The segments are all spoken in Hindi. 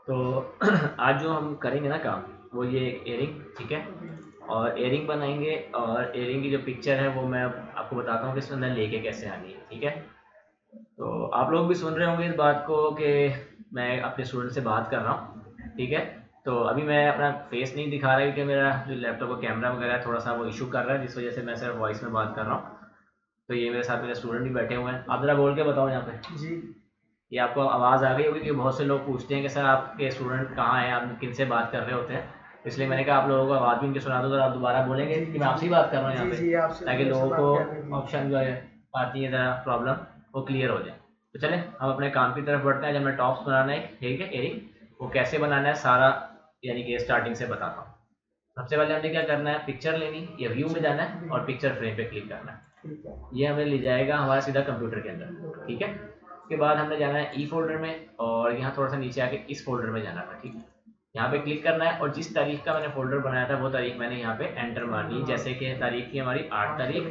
तो आज जो हम करेंगे ना काम, वो ये एयरिंग, ठीक है। और एयरिंग बनाएंगे, और एयरिंग की जो पिक्चर है वो मैं आपको बताता हूँ कि इसके अंदर लेके कैसे आनी है, ठीक है। तो आप लोग भी सुन रहे होंगे इस बात को कि मैं अपने स्टूडेंट से बात कर रहा हूँ, ठीक है। तो अभी मैं अपना फेस नहीं दिखा रहा क्योंकि मेरा जो लैपटॉप का कैमरा वगैरह है, थोड़ा सा वो इशू कर रहा है, जिस वजह से मैं सिर्फ वॉइस में बात कर रहा हूँ। तो ये मेरे साथ मेरे स्टूडेंट भी बैठे हुए हैं, आप ज़रा बोल के बताओ यहाँ पे जी। ये आपको आवाज़ आ गई होगी कि बहुत से लोग पूछते हैं कि सर आपके स्टूडेंट कहाँ हैं, आप किन से बात कर रहे होते हैं। इसलिए मैंने कहा आप लोगों को आवाज़ भी इनकी सुना दो, अगर आप दोबारा बोलेंगे कि मैं आपसे ही बात कर रहा हूँ यहाँ पे, ताकि लोगों को ऑप्शन जो है आती है ज़रा प्रॉब्लम वो क्लियर हो जाए। तो चलें हम अपने काम की तरफ बढ़ते हैं। जब मैं टॉप्स बनाना है, ठीक है, एरिंग वो कैसे बनाना है सारा, यानी कि स्टार्टिंग से बताता हूँ। सबसे पहले हमने क्या करना है, पिक्चर लेनी, या व्यू में जाना है और पिक्चर फ्रेम पे क्लिक करना है। ये हमें ले जाएगा हमारा सीधा कंप्यूटर के अंदर, ठीक है। उसके बाद हमने जाना है ई फोल्डर में, और यहाँ थोड़ा सा नीचे आके इस फोल्डर में जाना था, ठीक है। यहाँ पे क्लिक करना है, और जिस तारीख का मैंने फोल्डर बनाया था वो तारीख मैंने यहाँ पे एंटर मारनी, जैसे कि तारीख थी हमारी 8 तारीख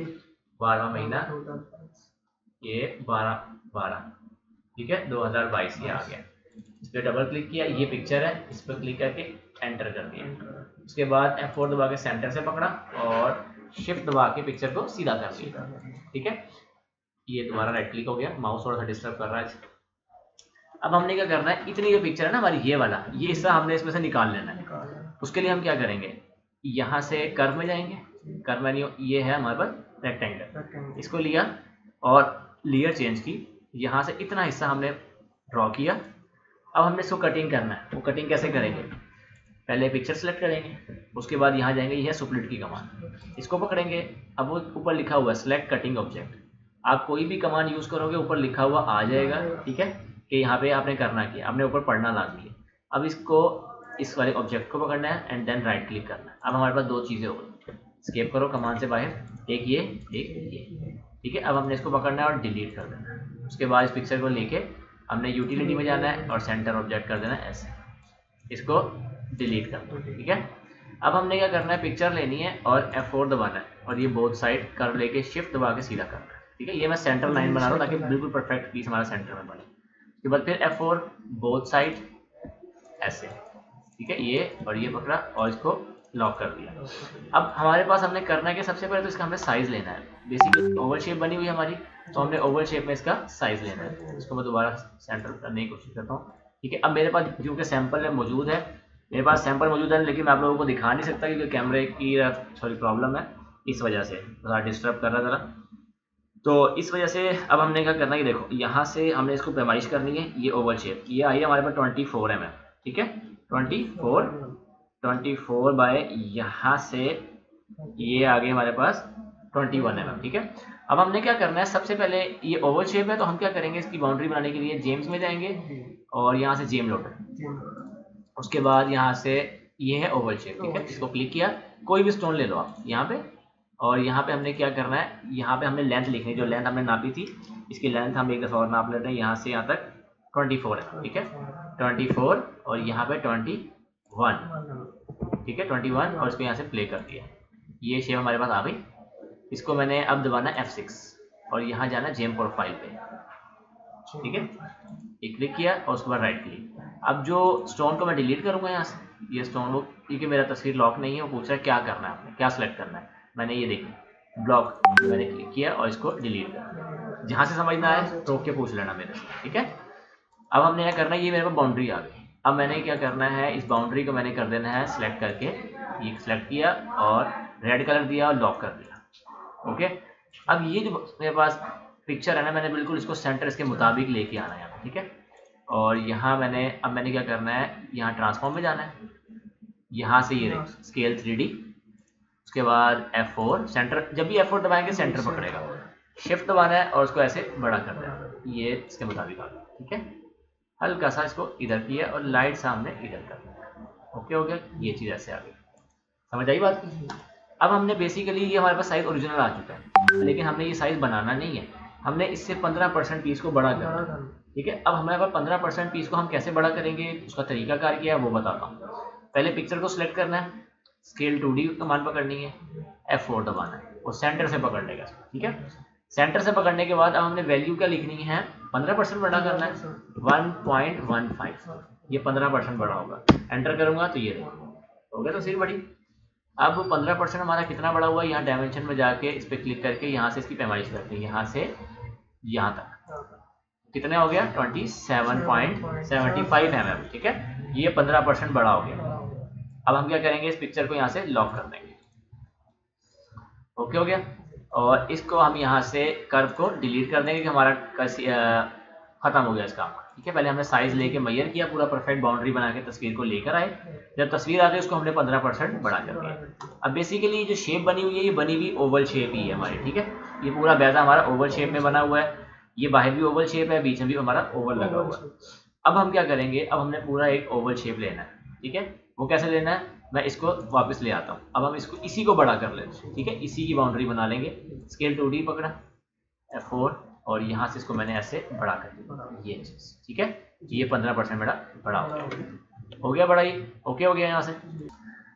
12वां महीना, ये 12/12, ठीक है, 2022 ये आ गया। इस पर डबल क्लिक किया, ये पिक्चर है, इस पर क्लिक करके एंटर कर दिया। उसके बाद F4 दबा के सेंटर से पकड़ा और शिफ्ट दबा के पिक्चर को सीधा कर दिया, ठीक है। ये दोबारा राइट क्लिक हो गया, माउस थोड़ा सा डिस्टर्ब कर रहा है। अब हमने क्या करना है, इतनी जो पिक्चर है ना हमारी, ये वाला, ये हिस्सा हमने इसमें से निकाल लेना है। उसके लिए हम क्या करेंगे, यहाँ से कर्व में जाएंगे, कर्व मेन्यू ये है हमारे पास रेक्टेंगल, इसको लिया और लेयर चेंज की, यहाँ से इतना हिस्सा हमने ड्रॉ किया। अब हमने इसको कटिंग करना है, वो कटिंग कैसे करेंगे, पहले पिक्चर सेलेक्ट करेंगे, उसके बाद यहाँ जाएंगे, यह है सुपलिट की कमांड, इसको पकड़ेंगे। अब वो ऊपर लिखा हुआ है सेलेक्ट कटिंग ऑब्जेक्ट, आप कोई भी कमांड यूज़ करोगे ऊपर लिखा हुआ आ जाएगा, ठीक है, कि यहाँ पे आपने करना क्या, आपने ऊपर पढ़ना लाजमी है। अब इसको इस वाले ऑब्जेक्ट को पकड़ना है एंड देन राइट क्लिक करना है। अब हमारे पास दो चीज़ें हो गई, स्केप करो कमांड से बाहर, एक ये एक ये, ठीक है। अब हमने इसको पकड़ना है और डिलीट कर देना है। उसके बाद इस पिक्चर को लेके हमने यूटिलिटी में जाना है और सेंटर ऑब्जेक्ट कर देना है ऐसे, इसको डिलीट कर दो, ठीक है। अब हमने क्या करना है, पिक्चर लेनी है और F4 दबाना है, और ये बोथ साइड कर्व लेके शिफ्ट दबा के सीधा करना है, ठीक है। ये मैं सेंटर लाइन बना रहा हूँ ताकि बिल्कुल परफेक्ट पीस हमारा सेंटर में बने। उसके बाद फिर F4 बोथ साइड ऐसे, ठीक है, ये और ये पकड़ा और इसको लॉक कर दिया। अब हमारे पास हमने करना है कि सबसे पहले तो इसका हमें साइज लेना है। बेसिकली ओवल शेप बनी हुई है हमारी, तो हमने ओवल शेप में इसका साइज लेना है। इसको मैं दोबारा सेंटर करने की कोशिश करता हूँ, ठीक है। अब मेरे पास क्योंकि सैंपल मौजूद है, मेरे पास सैंपल मौजूद है, लेकिन मैं आप लोगों को दिखा नहीं सकता क्योंकि कैमरे की थोड़ी प्रॉब्लम है, इस वजह से थोड़ा डिस्टर्ब कर रहा ज़रा। तो इस वजह से अब हमने क्या करना है कि देखो यहाँ से हमने इसको पैमाइश करनी है, ये ओवल शेप, ये आई है हमारे पास 24 mm, ठीक है, 24 बाय यहाँ से ये आ गई हमारे पास 21 mm, ठीक है। अब हमने क्या करना है, सबसे पहले ये ओवल शेप है तो हम क्या करेंगे, इसकी बाउंड्री बनाने के लिए जेम्स में जाएंगे और यहाँ से जेम लोडर, उसके बाद यहाँ से ये है ओवल शेप, ठीक है, इसको क्लिक किया, कोई भी स्टोन ले लो आप यहाँ पे, और यहाँ पे हमने क्या करना है, यहाँ पे हमने लेंथ लिखनी है, जो लेंथ हमने नापी थी इसकी लेंथ हम एक दफ़ा और नाप लेते हैं, यहाँ से यहाँ तक 24 है, ठीक है, 24 और यहाँ पे 21, ठीक है, 21, और इसको यहाँ से प्ले कर दिया, ये शेप हमारे पास आ गई। इसको मैंने अब दबाना F6 और यहाँ जाना जेम प्रोफाइल पे, ठीक है, ये क्लिक किया और उसके बाद राइट क्लिक। अब जो स्टोन को मैं डिलीट करूँगा यहाँ से, ये स्टोन वो, क्योंकि मेरा तस्वीर लॉक नहीं है, वो पूछ रहा है क्या करना है आपने, क्या सेलेक्ट करना है, मैंने ये देखिए ब्लॉक मैंने क्लिक किया और इसको डिलीट कर दिया। जहाँ से समझ ना आए रोक के पूछ लेना मेरे से, ठीक है। अब हमने क्या करना है, ये मेरे पास बाउंड्री आ गई। अब मैंने क्या करना है, इस बाउंड्री को मैंने कर देना है सेलेक्ट करके, ये सेलेक्ट किया और रेड कलर दिया और लॉक कर दिया, ओके। अब ये जो मेरे पास पिक्चर है ना, मैंने बिल्कुल इसको सेंटर इसके मुताबिक लेके आना है, ठीक है। और यहाँ मैंने क्या करना है, यहाँ ट्रांसफॉर्म में जाना है, यहाँ से ये स्केल 3D, उसके बाद F4 सेंटर, जब भी F4 दबाएंगे सेंटर पकड़ेगा, शिफ्ट दबाना है और उसको ऐसे बड़ा कर देना, ये इसके मुताबिक आ गया, ठीक है। हल्का सा इसको इधर किया और लाइट सामने इधर कर दिया, ओके हो गया, ये चीज़ ऐसे आ गई, समझ आई बात। अब हमने बेसिकली ये हमारे पास साइज ओरिजिनल आ चुका है, लेकिन हमने ये साइज बनाना नहीं है, हमने इससे 15% पीस को बड़ा करना है, ठीक है। अब हमारे पास 15% पीस को हम कैसे बड़ा करेंगे, उसका तरीकाकार क्या है वो बताता हूँ। पहले पिक्चर को सिलेक्ट करना है, स्केल 2D कमांड पकड़नी है, F4 दबाना है, वो सेंटर से पकड़ लेगा, ठीक है। सेंटर से पकड़ने के बाद अब हमने वैल्यू क्या लिखनी है, 15% बड़ा करना है 1.15, ये 15% बढ़ा होगा। एंटर करूंगा तो ये देखो हो गया तस्वीर बड़ी। अब 15% हमारा कितना बड़ा हुआ, यहाँ डायमेंशन में जाके इस पर क्लिक करके यहाँ से इसकी पैमाइश करते हैं, यहाँ से यहाँ तक कितने हो गया 27.75 mm। ठीक है, ये 15% बड़ा हो गया। अब हम क्या करेंगे, इस पिक्चर को यहाँ से लॉक कर देंगे। ओके हो गया। और इसको हम यहाँ से कर्व को डिलीट कर देंगे कि हमारा खत्म हो गया इसका। ठीक है, पहले हमने साइज लेके मेजर किया, पूरा परफेक्ट बाउंड्री बना के तस्वीर को लेकर आए। जब तस्वीर आ गई उसको हमने 15% बड़ा कर दिया। अब बेसिकली जो शेप बनी हुई है ये बनी हुई ओवल शेप ही है हमारी। ठीक है, ये पूरा बैजा हमारा ओवल शेप में बना हुआ है, ये बाहर भी ओवल शेप है, बीच में भी हमारा ओवल लगा हुआ है। अब हम क्या करेंगे, अब हमने पूरा एक ओवल शेप लेना है। ठीक है, वो कैसे लेना है, मैं इसको वापस ले आता हूँ। अब हम इसको इसी को बड़ा कर लेते हैं। ठीक है, इसी की बाउंड्री बना लेंगे। स्केल 2D पकड़ा, F4, और यहाँ से इसको मैंने ऐसे बड़ा कर दिया, ये चीज। ठीक है, ये 15% बड़ा हो गया बड़ा, ये ओके हो गया यहाँ से।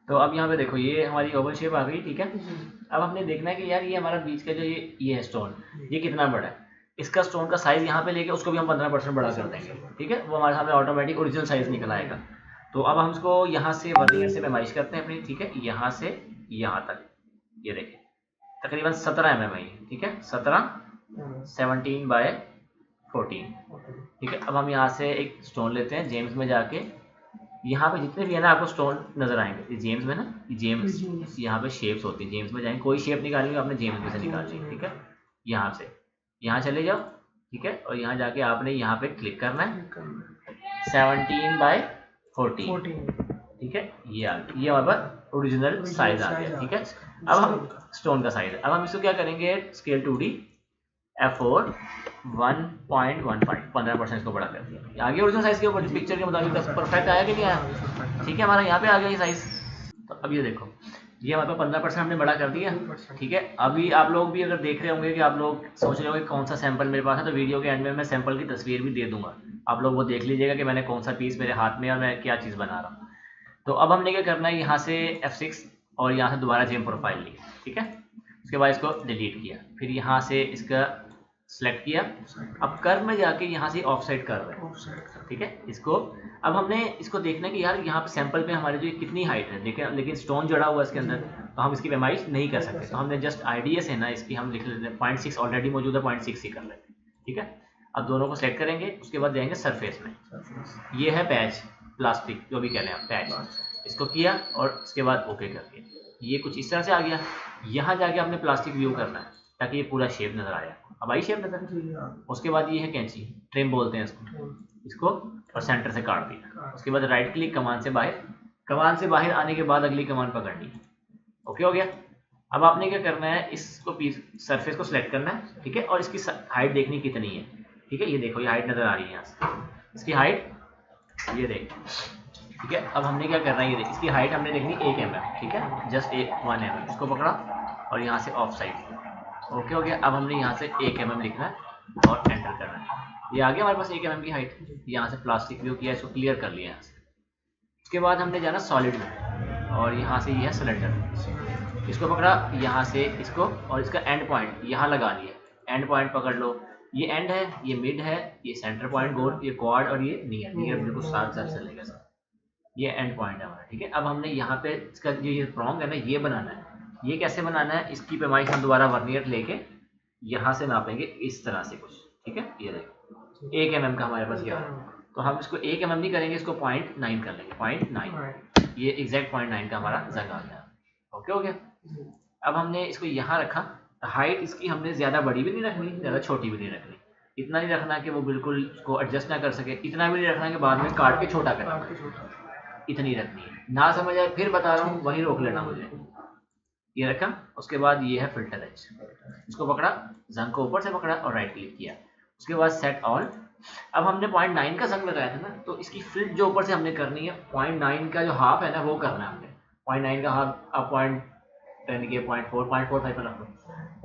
तो अब यहाँ पे देखो ये हमारी ओवल शेप आ गई। ठीक है, अब हमने देखना है कि यार ये हमारा बीच का जो ये है स्टोन, ये कितना बड़ा है। इसका स्टोन का साइज यहाँ पे लेके उसको भी हम 15% बड़ा कर देंगे। ठीक है, वो हमारे सामने ऑटोमेटिक ओरिजिनल साइज निकल आएगा। तो अब हम इसको यहाँ से वर्नियर से पैमाइश करते हैं अपनी। ठीक है, यहाँ से यहाँ तक ये देखिए तकरीबन 17 mm है। ठीक है, 17/14। ठीक है, अब हम यहाँ से एक स्टोन लेते हैं, जेम्स में जाके यहाँ पे जितने भी है ना आपको स्टोन नजर आएंगे जेम्स में ना, जेम्स यहाँ पे शेप्स होती है। जेम्स में जाएंगे, कोई शेप निकालनी है आपने जेम्स में से निकालनी है। ठीक है, यहाँ से यहाँ चले जाओ। ठीक है, और यहाँ जाके आपने यहाँ पे क्लिक करना है 17/14। ठीक है, ये हमारे पास ओरिजिनल साइज आ गया। ठीक है, अब हम स्टोन का साइज है, अब हम इसको क्या करेंगे, स्केल 2D F4 1.15 15% इसको बड़ा कर दिया। आगे ओरिजिनल साइज के ऊपर पिक्चर के मुताबिक परफेक्ट आया कि नहीं आया। ठीक है, हमारा यहाँ पे आ गया ये साइज। तो अब ये देखो ये हमारे पास 15% हमने बड़ा कर दिया। ठीक है, अभी आप लोग भी अगर देख रहे होंगे कि आप लोग सोच रहे होंगे कौन सा सैंपल मेरे पास है, तो वीडियो के एंड में मैं सैंपल की तस्वीर भी दे दूंगा, आप लोग वो देख लीजिएगा कि मैंने कौन सा पीस मेरे हाथ में और मैं क्या चीज़ बना रहा हूँ। तो अब हमने क्या करना है, यहाँ से F6 और यहाँ से दोबारा जेम प्रोफाइल ली। ठीक है, उसके बाद इसको डिलीट किया, फिर यहाँ से इसका सेलेक्ट किया। अब कर्व में जाके यहाँ से ऑफसेट कर्व है। ठीक है, इसको अब हमने इसको देखना है कि यार यहाँ पे सैंपल पे हमारी जो कितनी हाइट है, लेकिन स्टोन जड़ा हुआ है इसके अंदर, तो हम इसकी पैमाइश नहीं कर सकते। तो हमने जस्ट आईडीएस है ना इसकी, हम लिख लेते हैं 0.6 ऑलरेडी मौजूद है, 0.6 ही कर लेते हैं। ठीक है, अब दोनों को सेलेक्ट करेंगे, उसके बाद जाएंगे सरफेस में। ये है पैच, प्लास्टिक जो भी कह रहे हैं आप, पैच, इसको किया और उसके बाद ओके करके ये कुछ इस तरह से आ गया। यहाँ जाके आपने प्लास्टिक व्यू करना है ताकि ये पूरा शेप नजर आया। अब आई शेप नजर। उसके बाद ये है कैंची, ट्रिम बोलते हैं इसको और सेंटर से काट दिया। उसके बाद राइट क्लिक, कमान से बाहर आने के बाद अगली कमान पकड़नी है। ओके हो गया। अब आपने क्या करना है, इसको पीस सरफेस को सिलेक्ट करना है। ठीक है, और इसकी हाइट देखनी कितनी है। ठीक है, ये देखो ये हाइट नजर आ रही है यहाँ से, इसकी हाइट ये देख। ठीक है, अब हमने क्या करना है, ये देख इसकी हाइट हमने देखनी 1 mm। ठीक है, जस्ट 1 mm, इसको पकड़ा और यहाँ से ऑफ साइड। ओके हो गया। अब हमने यहाँ से 1 mm लिखना है और एंटर करना है। ये आ गया हमारे पास 1 mm की हाइट। यहाँ से प्लास्टिक व्यू किया, इसको क्लियर कर लिया यहाँ से। उसके बाद हमने जाना सॉलिड में और यहाँ से ये है सिलेंडर, इसको पकड़ा यहाँ से इसको और इसका एंड पॉइंट यहाँ लगा लिया। एंड पॉइंट पकड़ लो, ये एंड है, ये मिड है, ये सेंटर पॉइंट गोल, ये क्वाड और ये नियर बिल्कुल साथ साथ चलेगा सर, ये एंड पॉइंट है हमारा। ठीक है, अब हमने यहाँ पे इसका जो ये प्रॉन्ग है ना ये बनाना है। ये कैसे बनाना है, इसकी पैमाइश हम दोबारा वर्नियर लेके यहाँ से नापेंगे इस तरह से कुछ। ठीक है, ये देखो 1 mm का हमारे पास ये है, तो हम इसको 1 mm नहीं करेंगे, इसको 0.9 कर लेंगे, 0.9। ये एग्जैक्ट 0.9 का हमारा जगह आ गया। ओके हो गया। अब हमने इसको यहाँ रखा, हाइट इसकी हमने ज़्यादा बड़ी भी नहीं रखनी, ज़्यादा छोटी भी नहीं रखनी। इतना नहीं रखना कि वो बिल्कुल उसको एडजस्ट ना कर सके, इतना भी नहीं रखना कि बाद में काट के छोटा करें, इतनी रखनी है। ना समझ आए फिर बता रहा हूँ, वहीं रोक लेना मुझे। ये रखा, उसके बाद ये है फिल्टर एज, इसको पकड़ा, जंग को ऊपर से पकड़ा और राइट क्लिक किया। उसके बाद सेट ऑल। अब हमने 0.9 का जंग लगाया था ना, तो इसकी फिट जो ऊपर से हमने करनी है 0.9 का जो हाफ है ना वो करना है हमने। 0.9 का हाफ आप 0.10 के 0.45 में रख लो।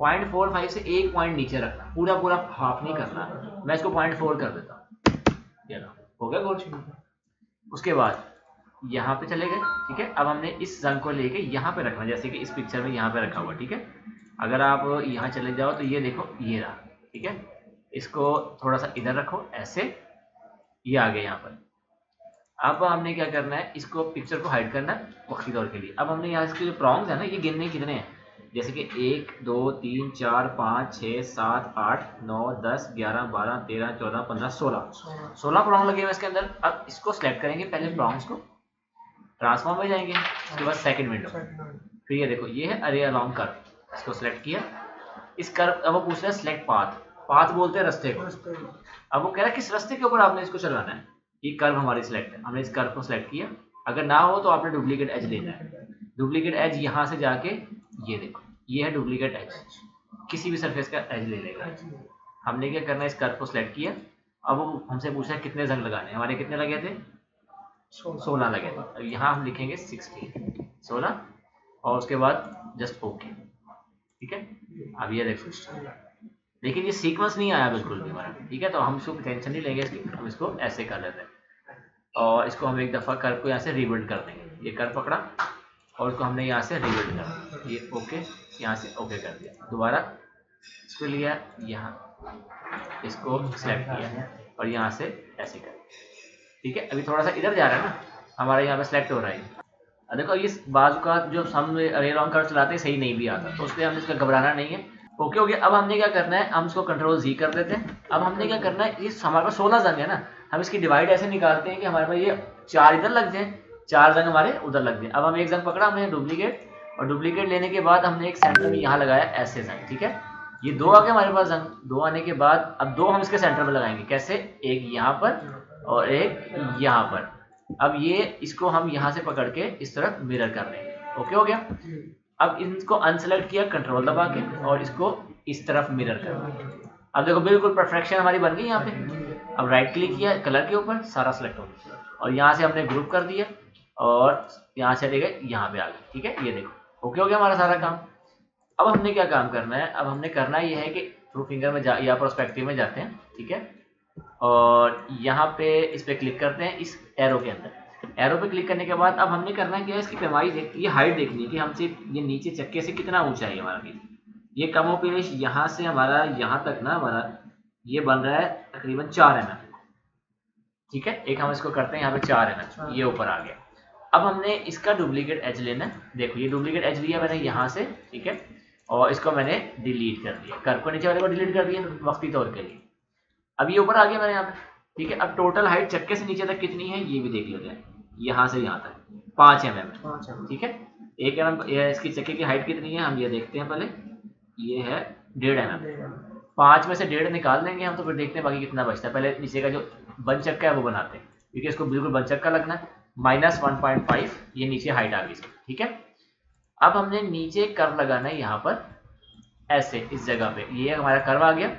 0.45 से 1 पॉइंट नीचे रखना, पूरा हाफ नहीं करना। मैं इसको 0.4 कर देता हूँ, हो गया गोल। उसके बाद यहाँ पे चले गए। ठीक है, अब हमने इस जंग को लेके यहाँ पे रखना, जैसे कि इस पिक्चर में यहाँ पे रखा हुआ। ठीक है, अगर आप यहाँ चले जाओ तो ये देखो ये रहा। ठीक है, इसको थोड़ा सा इधर रखो ऐसे, ये आ गया यहाँ पर। अब हमने क्या करना है, इसको पिक्चर को हाइड करना है वक्ती तौर के लिए। अब हमने यहाँ इसके जो प्रॉन्ग्स है ना, ये गिनने कितने हैं, जैसे कि 1 2 3 4 5 6 7 8 9 10 11 12 13 14 15 16 प्रॉन्ग लगे हुए इसके अंदर। अब इसको सेलेक्ट करेंगे, पहले प्रॉन्ग्स को ट्रांसफॉर्म में जाएंगे, उसके बाद सेकंड विंडो, फिर ये देखो ये है अरे अलोंग कर्व, इसको सेलेक्ट किया। इस कर्व, अब वो पूछ रहा है सेलेक्ट पाथ, पाथ बोलते हैं रास्ते को। अब वो कह रहा है किस रास्ते के ऊपर आपने इसको चलाना है, ये कर्व हमारी सिलेक्ट है, हमने इस कर्व को सिलेक्ट किया। अगर ना हो तो आपने डुप्लीकेट एज लेना है। डुप्लीकेट एज यहाँ से जाके, ये देखो ये है डुप्लीकेट एज, किसी भी सरफेस का एज ले लेगा। हमने क्या करना है, इस कर्व को सिलेक्ट किया। अब वो हमसे पूछा है कितने जंग लगाने, हमारे कितने लगे थे, 16 लगे थे। अब यहाँ हम लिखेंगे 16 और उसके बाद जस्ट ओके, ठीक है। अब ये देखो, लेकिन ये सीक्वेंस नहीं आया बिल्कुल भी हमारा, ठीक है। तो हम इसको टेंशन नहीं लेंगे इसकी, हम इसको ऐसे कर लेते हैं और इसको हम एक दफ़ा कर्व को यहाँ से रिबिल्ड कर देंगे। ये कर्व पकड़ा और इसको हमने यहाँ से रिबिल्ड करा, ये ओके, यहाँ से ओके कर दिया। दोबारा इसको लिया, यहाँ इसको सेलेक्ट किया और यहाँ से ऐसे कर, ठीक है। अभी थोड़ा सा इधर जा रहा है ना, हमारा यहाँ पे सेलेक्ट हो रहा है। देखो इस बाजू का जो हम अरे लॉन्ग कर्व चलाते हैं सही नहीं भी आता, तो उसके हमने इसका घबराना नहीं है। ओके हो गया। अब हमने क्या करना है, हम इसको कंट्रोल जी कर देते हैं। अब हमने क्या करना है, इस हमारे पास 16 जंग है ना, हम इसकी डिवाइड ऐसे निकालते हैं कि हमारे पास ये 4 इधर लग जाए, 4 जंग हमारे उधर लग जाए। अब हम एक जंग पकड़ा हमने डुप्लीकेट, और डुप्लीकेट लेने के बाद हमने एक सेंटर में यहाँ लगाया ऐसे जंग, ठीक है। ये 2 आ गए हमारे पास जंग, 2 आने के बाद अब 2 हम इसके सेंटर में लगाएंगे, कैसे, एक यहाँ पर और एक यहाँ पर। अब ये इसको हम यहाँ से पकड़ के इस तरफ मिरर कर देंगे, ओके हो गया। अब इनको अनसेलेक्ट किया कंट्रोल दबा के और इसको इस तरफ मिरर कर दिया। अब देखो बिल्कुल परफेक्शन हमारी बन गई यहाँ पे। अब राइट क्लिक किया कलर के ऊपर, सारा सेलेक्ट हो गया और यहाँ से हमने ग्रुप कर दिया और यहाँ से ले गए यहाँ पे आ गए, ठीक है। ये देखो ओके हो गया हमारा सारा काम। अब हमने क्या काम करना है, अब हमने करना ये है कि थ्रू फिंगर में या पर्सपेक्टिव में जाते हैं, ठीक है, और यहाँ पे इस पे क्लिक करते हैं, इस एरो के अंदर। एरो पे क्लिक करने के बाद अब हमने करना है क्या, इसकी पैमाइश देखती है, हाइट देखनी है कि हमसे ये नीचे चक्के से कितना ऊंचा है हमारा पीस। ये कमोपेश यहाँ से हमारा यहाँ तक ना, हमारा ये बन रहा है तकरीबन 4 mm, ठीक है। एक हम इसको करते हैं यहाँ पे 4 mm, ये ऊपर आ गया। अब हमने इसका डुप्लीकेट एज लेना है। देखो ये डुप्लीकेट एज लिया मैंने यहाँ से, ठीक है, और इसको मैंने डिलीट कर दिया, कर्व को नीचे वाले को डिलीट कर दिया वक्ती तौर के लिए। अब ये ऊपर आ गया मेरे यहाँ पे, ठीक है। अब टोटल हाइट चक्के से नीचे तक कितनी है ये भी देख लेते हैं, यहाँ से यहाँ तक 5 mm, ठीक है। 1 mm इसकी चक्के की हाइट कितनी है हम ये देखते हैं पहले, ये है 1.5 mm। 5 में से 1.5 निकाल देंगे हम, तो फिर देखते हैं बाकी कितना बचता है। पहले नीचे का जो बन चक्का है वो बनाते हैं, क्योंकि इसको बिल्कुल बन चक्का लगना है। -1.5 ये नीचे हाइट आ गई, ठीक है। अब हमने नीचे कर्व लगाना है यहाँ पर ऐसे, इस जगह पे ये हमारा कर्व आ गया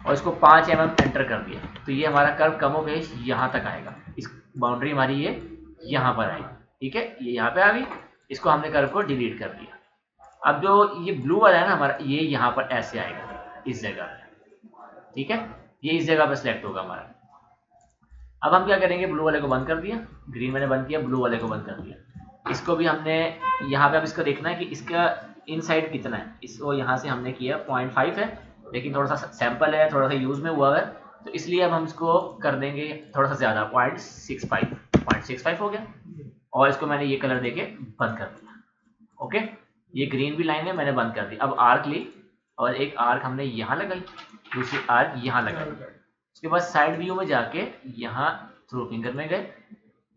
और इसको 5 mm एंटर कर दिया, तो ये हमारा कर्व कमोबेश यहाँ तक आएगा। इस बाउंड्री हमारी ये यहाँ पर आएगी, ठीक है, ये यहाँ पे आ गई। इसको हमने कर्व को डिलीट कर दिया। अब जो ये ब्लू वाला है ना हमारा, ये यहाँ पर ऐसे आएगा इस जगह पे, ठीक है, ये इस जगह पे सिलेक्ट होगा हमारा। अब हम क्या करेंगे, ब्लू वाले को बंद कर दिया, ग्रीन मैंने बंद किया, ब्लू वाले को बंद कर दिया। इसको भी हमने यहाँ पे अब इसको देखना है कि इसका इनसाइड कितना है। इसको यहाँ से हमने किया 0.5 है, लेकिन थोड़ा सा सैंपल है, थोड़ा सा यूज में हुआ है, तो इसलिए अब हम इसको कर देंगे थोड़ा सा ज्यादा, 0.65 हो गया। और इसको मैंने ये कलर देके बंद कर दिया, ओके। ये ग्रीन भी लाइन है, मैंने बंद कर दी। अब आर्क ली और एक आर्क हमने यहाँ लगाई, दूसरी आर्क यहाँ लगाई। उसके बाद साइड व्यू में जाके यहाँ थ्रू फिंगर में गए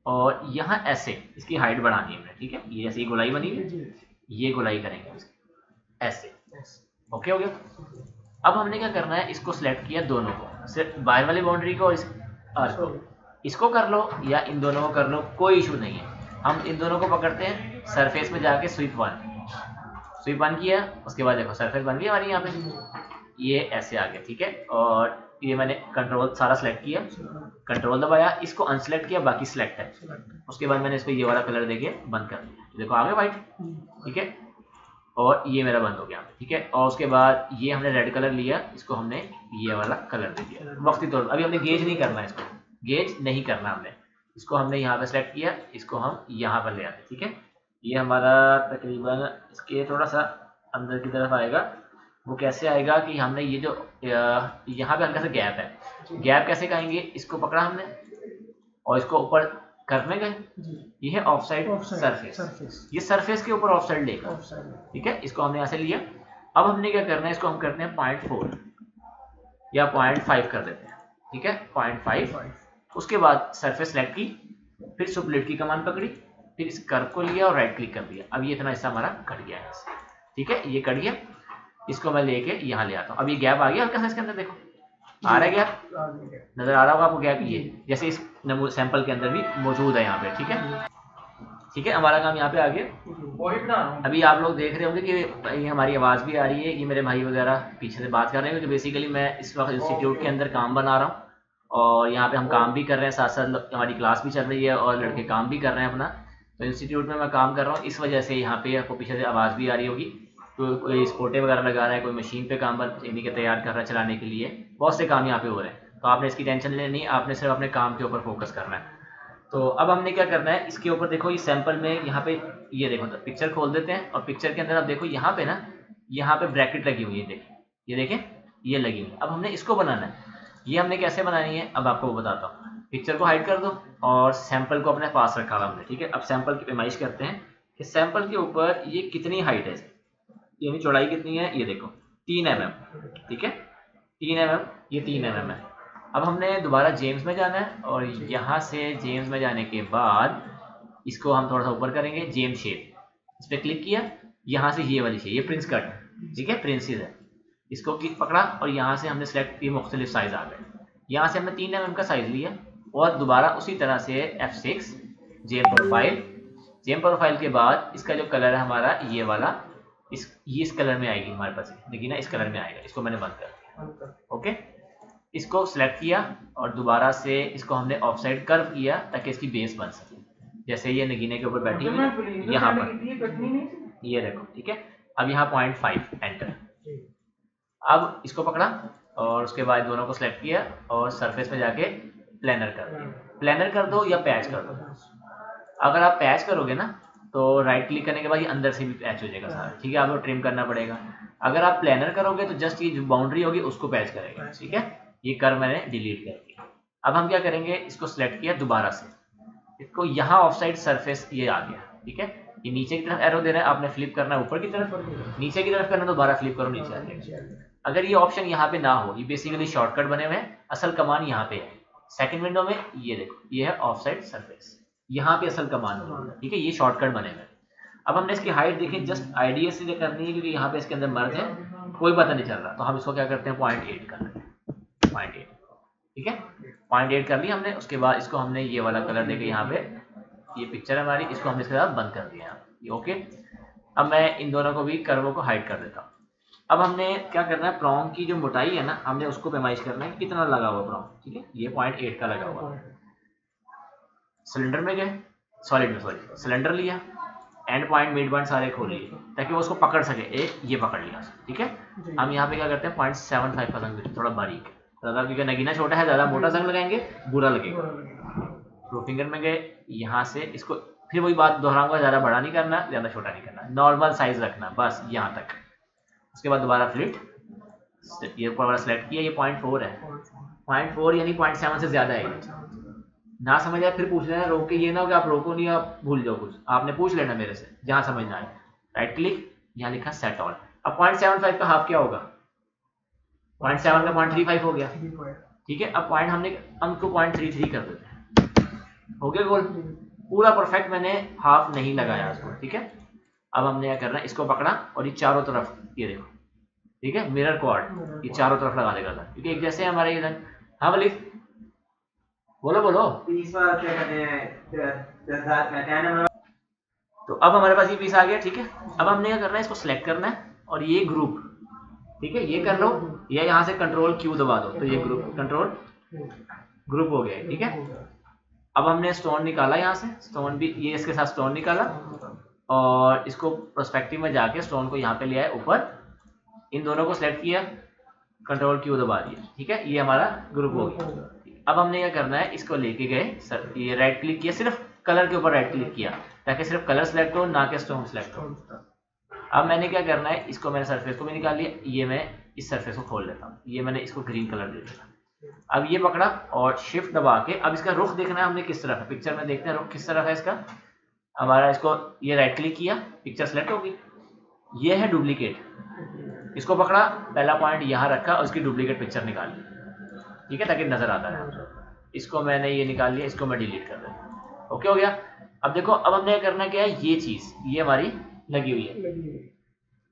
और यहाँ ऐसे इसकी हाइट बढ़ानी है, ठीक है। ये ऐसी गोलाई बनी है, ये गोलाई करेंगे ऐसे, ओके हो गया। अब हमने क्या करना है, इसको सिलेक्ट किया दोनों को, सिर्फ बाहर वाली बाउंड्री को और इस आर्क को। इसको कर लो या इन दोनों को कर लो, कोई इशू नहीं है। हम इन दोनों को पकड़ते हैं, सरफेस में जाके स्वीप वन किया, उसके बाद देखो सरफेस बन गई हमारी यहाँ पे, ये ऐसे आ गया, ठीक है। और ये मैंने कंट्रोल सारा सेलेक्ट किया, कंट्रोल दबाया, इसको अनसेलेक्ट किया, बाकी सिलेक्ट है। उसके बाद मैंने इसको ये वाला कलर देके बंद कर दिया, देखो आ गया वाइट, ठीक है। और ये मेरा बंद हो गया, ठीक है। और उसके बाद ये हमने रेड कलर लिया, इसको हमने ये वाला कलर दे दिया वक्ती तौर पर। अभी हमने गेज नहीं करना है, इसको गेज नहीं करना हमने, इसको हमने यहाँ पे सेलेक्ट किया, इसको हम यहाँ पर ले आते, ठीक है। ये हमारा तकरीबन इसके थोड़ा सा अंदर की तरफ आएगा। वो कैसे आएगा कि हमने ये जो यहाँ पे हल्का सा गैप है, गैप कैसे कहेंगे, इसको पकड़ा हमने और इसको ऊपर कर्व में गए, ये है ऑफ साइड सरफेस, ये सरफेस के ऊपर ऑफ साइड लेगा, ठीक है। इसको हमने यहाँ से लिया। अब हमने क्या करना है, इसको हम करते हैं 0.4 या 0.5 कर देते हैं, ठीक है, 0.5। उसके बाद सरफेस सेलेक्ट की, फिर सुपरलेट की कमांड पकड़ी, फिर इस कर्व को लिया और राइट क्लिक कर दिया। अब ये इतना हिस्सा हमारा कट गया है, ठीक है, ये कट गया। इसको मैं लेके यहाँ ले आता हूँ। अब ये गैप आ गया हल्का सा इसके अंदर, देखो आ रहा है गैप, नजर आ रहा होगा आपको गैप, ये जैसे इस सैंपल के अंदर भी मौजूद है यहाँ पे, ठीक है। ठीक है, हमारा काम यहाँ पे आ गया। अभी आप लोग देख रहे होंगे कि ये हमारी आवाज़ भी आ रही है, ये मेरे भाई वगैरह पीछे से बात कर रहे हैं, क्योंकि बेसिकली मैं इस वक्त इंस्टीट्यूट के अंदर काम बना रहा हूँ और यहाँ पे हम काम भी कर रहे हैं, साथ साथ हमारी क्लास भी चल रही है और लड़के काम भी कर रहे हैं अपना। तो इंस्टीट्यूट में मैं काम कर रहा हूँ, इस वजह से यहाँ पे आपको पीछे से आवाज़ भी आ रही होगी। तो कोई स्पोर्टे वगैरह लगा रहा है, कोई मशीन पे काम यानी कि तैयार कर रहा है चलाने के लिए, बहुत से काम यहाँ पे हो रहे हैं। तो आपने इसकी टेंशन लेनी है, आपने सिर्फ अपने काम के ऊपर फोकस करना है। तो अब हमने क्या करना है, इसके ऊपर देखो ये सैंपल में यहाँ पे ये देखो, तो पिक्चर खोल देते हैं और पिक्चर के अंदर आप देखो यहाँ पे ना, यहाँ पे ब्रैकेट लगी हुई है, देखिए ये देखें, ये लगी हुई है। अब हमने इसको बनाना है, ये हमने कैसे बनानी है अब आपको बताता हूँ। पिक्चर को हाइड कर दो और सैंपल को अपने पास रखा हुआ हमने, ठीक है। अब सैंपल की पैमाइश करते हैं कि सैंपल के ऊपर ये कितनी हाइट है, यानी चौड़ाई कितनी है, ये देखो 3 mm, ठीक है, 3 mm, ये 3 mm है। अब हमने दोबारा जेम्स में जाना है और यहाँ से जेम्स में जाने के बाद इसको हम थोड़ा सा ऊपर करेंगे, जेम्स शेप, इस पर क्लिक किया, यहाँ से ये वाली शेप, ये प्रिंस कट, ठीक है, प्रिंसेस है, इसको क्लिक पकड़ा और यहाँ से हमने सेलेक्ट किए मुख्तलिफ साइज आ गए। यहाँ से हमने 3 mm का साइज लिया और दोबारा उसी तरह से F6 जेम प्रोफाइल के बाद इसका जो कलर है हमारा ये वाला, इस कलर में आएगी हमारे पास, देखिए ना, इस कलर में आएगा। इसको मैंने बंद कर दिया, ओके। इसको सिलेक्ट किया और दोबारा से इसको हमने ऑफ साइड कर्व किया ताकि इसकी बेस बन सके, जैसे ये नगीने के ऊपर बैठी हुई है यहाँ पर, ये देखो, ठीक है। अब यहाँ 0.5 एंटर। अब इसको पकड़ा और उसके बाद दोनों को सिलेक्ट किया और सरफेस में जाके प्लेनर कर दिया। प्लेनर कर दो या पैच कर दो। अगर आप पैच करोगे ना तो राइट क्लिक करने के बाद ये अंदर से भी पैच हो जाएगा सारा, ठीक है, आपको ट्रिम करना पड़ेगा। अगर आप प्लेनर करोगे तो जस्ट ये जो बाउंड्री होगी उसको पैच करेगा, ठीक है। ये कर्व मैंने डिलीट कर दिया। अब हम क्या करेंगे, इसको सिलेक्ट किया दोबारा से, इसको यहाँ ऑफ साइड सरफेस ये आ गया, ठीक है। ये नीचे की तरफ एरो दे रहा है, आपने फ्लिप करना है ऊपर की तरफ, नीचे की तरफ करना दोबारा फ्लिप करो, नीचे आ जाएगा। अगर ये ऑप्शन यहाँ पे ना हो, ये बेसिकली शॉर्टकट बने हुए हैं, असल कमांड यहाँ पे है। सेकंड विंडो में ये देखो, ये है ऑफ साइड सरफेस, यहाँ पे असल कमांड होगा, ठीक है, ये शॉर्टकट बने हुए हैं। अब हमने इसकी हाइट देखी, जस्ट आइडिया से करनी है क्योंकि यहाँ पे इसके अंदर मर्ज है, कोई पता नहीं चल रहा, तो हम इसको क्या करते हैं 0.8 कर लेते हैं, 0.8, ठीक है, 0.8 कर लिया हमने। उसके बाद इसको हमने ये वाला कलर देके यहाँ पे, ये पिक्चर हमारी, इसको हमने इसके साथ बंद कर दिया, ये ओके। अब मैं इन दोनों को भी कर्वों को हाइड कर देता हूँ। अब हमने क्या करना है, प्रॉन्ग की जो मोटाई है ना, हमने उसको पैमाइश करना है कितना लगा हुआ प्रॉन्ग, ठीक है, ये 0.8 का लगा हुआ। सिलेंडर में गए, सॉलिड में, सॉरी, सिलेंडर लिया, एंड पॉइंट मिड पॉइंट सारे खोल लिए ताकि वो उसको पकड़ सके, एक ये पकड़ लिया, ठीक है। हम यहाँ पे क्या करते हैं 0.75 का जंग, थोड़ा बारीक, ज़्यादा क्योंकि नगीना छोटा है, ज़्यादा मोटा जंग लगाएंगे बुरा लगेगा। प्रो फिंगर में गए, यहाँ से इसको फिर वही बात दोहराऊंगा, ज़्यादा बड़ा नहीं करना, ज़्यादा छोटा नहीं करना, नॉर्मल साइज रखना बस यहाँ तक। उसके बाद दोबारा फ्लिप, ये ऊपर वाला सेलेक्ट किया, ये 0.4 है, 0.4 यानी 0.7 से ज़्यादा है। ना समझ आए फिर पूछ लेना, रोक के, ये ना हो कि आप रोको नहीं, आप भूल जाओ कुछ, आपने पूछ लेना मेरे से जहाँ समझना है। राइट क्लिक, यहाँ लिखा सेट ऑल। अब 0.75 का हाफ क्या होगा, 0.7 का 0.35 हो गया, ठीक है। अब पॉइंट हमको 0.33 कर देते हैं, हो गया गोल, पूरा परफेक्ट, मैंने हाफ नहीं लगाया उसको, ठीक है। अब हमने क्या करना है, इसको पकड़ा और ये चारों तरफ, ये देखो, ठीक है, मिरर क्वाड, ये चारों तरफ लगा देगा था, क्योंकि एक जैसे हमारे ये रंग। हाँ वलीद बोलो बोलो। तो अब हमारे पास ये पीस आ गया, ठीक है। अब हमने क्या करना है, इसको सिलेक्ट करना है और ये ग्रुप, ठीक है, ये कर लो, या यहाँ से कंट्रोल क्यू दबा दो तो ये ग्रुप, कंट्रोल ग्रुप हो गया, ठीक है। अब हमने स्टोन निकाला, यहाँ से स्टोन भी, ये इसके साथ स्टोन निकाला और इसको पर्सपेक्टिव में जाके स्टोन को यहाँ पे ले आए ऊपर, इन दोनों को सिलेक्ट किया, कंट्रोल क्यू दबा दिया, ठीक है, ये हमारा ग्रुप हो गया। अब हमने क्या करना है, इसको लेके गए सर, ये राइट क्लिक किया, सिर्फ कलर के ऊपर राइट क्लिक किया ताकि सिर्फ कलर सेलेक्ट हो, ना कि स्टोन सेलेक्ट हो। अब मैंने क्या करना है, इसको मैंने सरफेस को भी निकाल लिया, ये मैं इस सरफेस को खोल लेता हूँ, ये मैंने इसको ग्रीन कलर दे दिया, अब ये पकड़ा और शिफ्ट दबा के अब इसका रुख देखना है हमने किस तरफ है, पिक्चर में देखते हैं रुख किस तरफ है इसका। हमारा इसको ये राइट क्लिक किया, पिक्चर सेलेक्ट होगी, ये है डुप्लीकेट, इसको पकड़ा, पहला पॉइंट यहाँ रखा और इसकी डुप्लीकेट पिक्चर निकाल ली, ठीक है, ताकि नजर आता है। इसको मैंने ये निकाल लिया, इसको मैं डिलीट कर दूँ, ओके हो गया। अब देखो अब हमने करना क्या है, ये चीज ये हमारी लगी हुई है।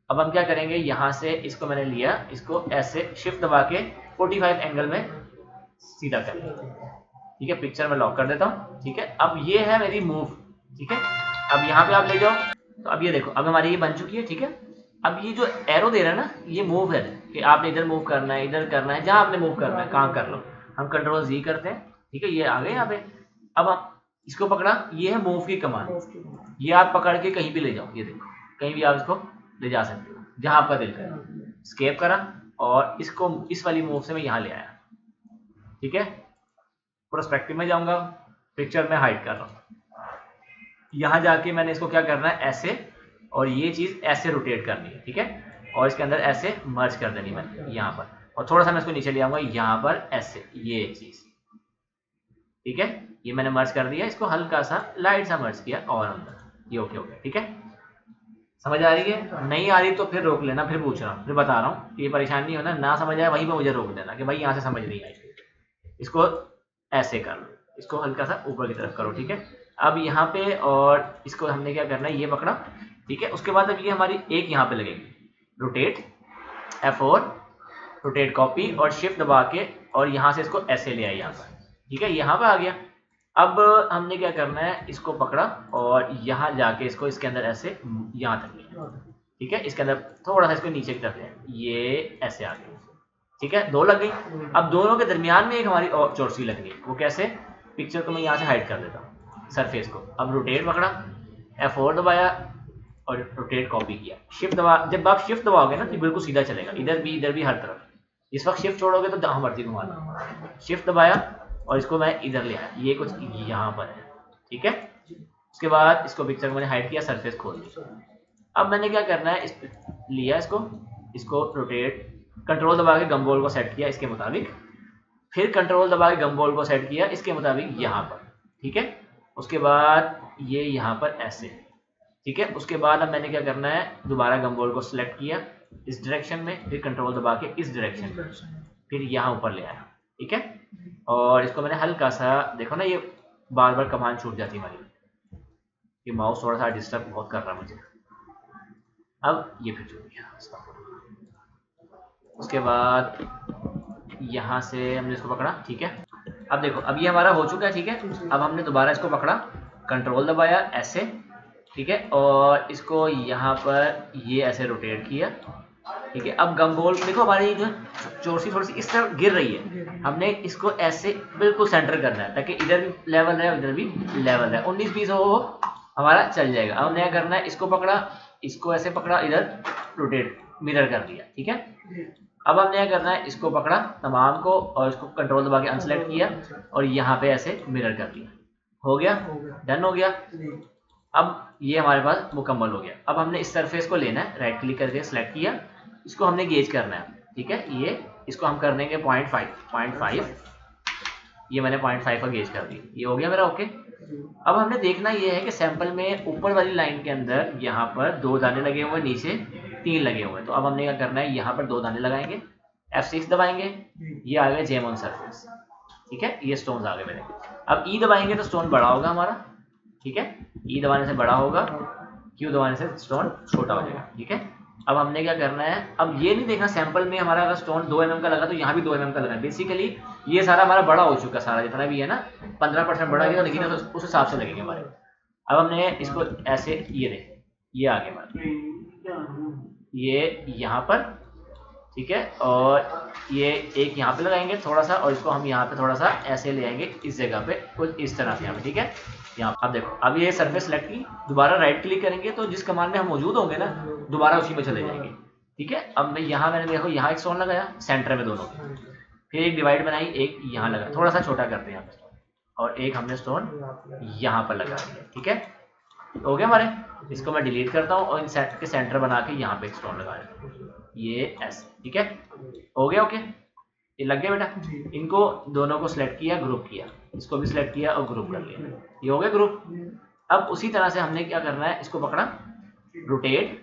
अब हम क्या करेंगे, यहाँ से इसको मैंने लिया, इसको ऐसे शिफ्ट दबा के 45 एंगल में सीधा कर लिया, ठीक है, पिक्चर में लॉक कर देता हूँ, ठीक है। अब ये है मेरी मूव, ठीक है। अब यहाँ पे आप ले जाओ, तो अब ये देखो अब हमारी ये बन चुकी है, ठीक है। अब ये जो एरो दे रहा है ना, ये मूव है कि आपने इधर मूव करना है, इधर करना है, जहाँ आपने मूव करना है कहाँ कर लो। हम कंट्रोल जी करते हैं, ठीक है, ये आ गए यहाँ पे। अब हम इसको पकड़ा, ये है मूव की कमांड, ये आप पकड़ के कहीं भी ले जाओ, ये देखो कहीं भी आप इसको ले जा सकते हो जहां आपका दिल करे। स्केप करा और इसको इस वाली मूव से मैं यहाँ ले आया, ठीक है। प्रोस्पेक्टिव में जाऊंगा, पिक्चर में हाइड कर रहा हूँ, यहाँ जाके मैंने इसको क्या करना है, ऐसे, और ये चीज ऐसे रोटेट करनी है, ठीक है, और इसके अंदर ऐसे मर्ज कर देनी मैंने यहाँ पर, और थोड़ा सा मैं इसको नीचे ले आऊंगा यहाँ पर ऐसे, ये चीज, ठीक है, ये मैंने मर्ज कर दिया, इसको हल्का सा लाइट सा मर्ज किया और अंदर, ये ओके हो गया, ठीक है। समझ आ रही है, नहीं आ रही तो फिर रोक लेना, फिर पूछ रहा हूँ, फिर बता रहा हूँ, ये परेशान नहीं होना, ना समझ आए वहीं पे मुझे रोक देना कि भाई यहाँ से समझ नहीं आई, इसको ऐसे कर लो, इसको हल्का सा ऊपर की तरफ करो, ठीक है। अब यहाँ पे और इसको हमने क्या करना है, ये पकड़ा, ठीक है। उसके बाद अब ये हमारी एक यहाँ पे लगेगी, रोटेट F4, रोटेट कॉपी और शिफ्ट दबा के और यहाँ से इसको ऐसे ले आए यहाँ पर, ठीक है, यहाँ पे आ गया। अब हमने क्या करना है, इसको पकड़ा और यहाँ जाके इसको इसके अंदर ऐसे यहाँ तक लिया, ठीक है, इसके अंदर थोड़ा सा इसको नीचे की तरफ लिया, ये ऐसे आ गया, ठीक है, दो लग गई। अब दोनों के दरमियान में एक हमारी और चोरसी लग गई, वो कैसे, पिक्चर को मैं यहाँ से हाइड कर देता हूँ, सरफेस को। अब रोटेट पकड़ा, F4 दबाया और रोटेट कॉपी किया, शिफ्ट दबा, जब आप शिफ्ट दबाओगे ना तो बिल्कुल सीधा चलेगा, इधर भी हर तरफ। इस वक्त शिफ्ट छोड़ोगे तो जहाँ मर्जी घुमा लो, शिफ्ट दबाया और इसको मैं इधर ले आया, ये कुछ यहाँ पर है, ठीक है। उसके बाद इसको पिक्चर को मैंने हाइड किया, सरफेस खोल दी। अब मैंने क्या करना है, इस लिया इसको रोटेट, कंट्रोल दबा के गम बॉल को सेट किया इसके मुताबिक, फिर कंट्रोल दबा के गम बॉल को सेट किया इसके मुताबिक यहाँ पर, ठीक है। उसके बाद ये यहाँ पर ऐसे, ठीक है। उसके बाद अब मैंने क्या करना है, दोबारा गम बॉल को सिलेक्ट किया इस डायरेक्शन में, फिर कंट्रोल दबा के इस डायरेक्शन में, फिर यहाँ ऊपर ले आया, ठीक है। और इसको मैंने हल्का सा, देखो ना ये बार बार कमांड छूट जाती है हमारी, ये माउस थोड़ा सा डिस्टर्ब बहुत कर रहा है मुझे। अब ये फिर छूट गया। उसके बाद यहाँ से हमने इसको पकड़ा, ठीक है। अब देखो अब ये हमारा हो चुका है, ठीक है। अब हमने दोबारा इसको पकड़ा, कंट्रोल दबाया ऐसे, ठीक है, और इसको यहाँ पर ये ऐसे रोटेट किया, ठीक है। अब गम बॉल देखो हमारी जो चोरसी थोड़ी सी इस तरफ गिर रही है, हमने इसको ऐसे बिल्कुल सेंटर करना है ताकि इधर भी लेवल है उधर भी लेवल है, 19-20 हो हमारा चल जाएगा। अब हमने क्या करना है, इसको पकड़ा, इसको ऐसे पकड़ा, इधर रोटेट मिरर कर दिया, ठीक है। अब हमने क्या करना है, इसको पकड़ा तमाम को और इसको कंट्रोल दबा के अनसेलेक्ट किया और यहाँ पे ऐसे मिरर कर दिया, हो गया, डन हो गया। अब ये हमारे पास मुकम्मल हो गया। अब हमने इस सरफेस को लेना है, राइट क्लिक करके सिलेक्ट किया, इसको हमने गेज करना है, ठीक है। ये इसको हम कर देंगे 0.5, ये मैंने 0.5 का गेज कर दिया, ये हो गया मेरा ओके। अब हमने देखना ये है कि सैंपल में ऊपर वाली लाइन के अंदर यहाँ पर 2 दाने लगे हुए, नीचे 3 लगे हुए, तो अब हमने क्या करना है, यहाँ पर 2 दाने लगाएंगे, F6 दबाएंगे, ये आ गया जेम ऑन सरफेस, ठीक है, ये स्टोन्स आ गए मेरे। अब ई दबाएंगे तो स्टोन बड़ा होगा हमारा, ठीक है, ई दबाने से बड़ा होगा, क्यू दबाने से स्टोन छोटा हो जाएगा, ठीक है। अब हमने क्या करना है, अब ये नहीं देखना सैंपल में हमारा अगर स्टोन 2 mm का लगा तो यहाँ भी 2 mm का लगा, बेसिकली ये सारा हमारा बड़ा हो चुका, सारा जितना भी है ना 15% बड़ा गया, लेकिन उस हिसाब से लगेंगे हमारे। अब हमने इसको ऐसे, ये देख ये आगे हमारे, ये यहाँ पर, ठीक है, और ये एक यहाँ पे लगाएंगे थोड़ा सा, और इसको हम यहाँ पे थोड़ा सा ऐसे ले आएंगे इस जगह पे, कुछ इस तरह से यहाँ पे, ठीक है। यहाँ अब देखो अब ये सरफेस सेलेक्ट की, दोबारा राइट क्लिक करेंगे तो जिस कमांड में हम मौजूद होंगे ना दोबारा उसी में चले जाएंगे, ठीक है। अब मैं यहाँ मैंने देखो यहाँ एक स्टोन लगाया सेंटर में दोनों, फिर एक डिवाइड बनाई, एक यहाँ लगा, थोड़ा सा छोटा करते हैं यहाँ पे, और एक हमने स्टोन यहाँ पर लगा दिया, ठीक है, हो गया हमारे। इसको मैं डिलीट करता हूँ और इन सेट के सेंटर बना के यहाँ पे एक स्टोन लगा देता हूँ, ये ऐसे, ठीक है, हो गया ओके। ये लग गया बेटा। इनको दोनों को सिलेक्ट किया, ग्रुप किया, इसको भी सिलेक्ट किया और ग्रुप कर लिया, ये हो गया ग्रुप। अब उसी तरह से हमने क्या करना है, इसको पकड़ा, रोटेट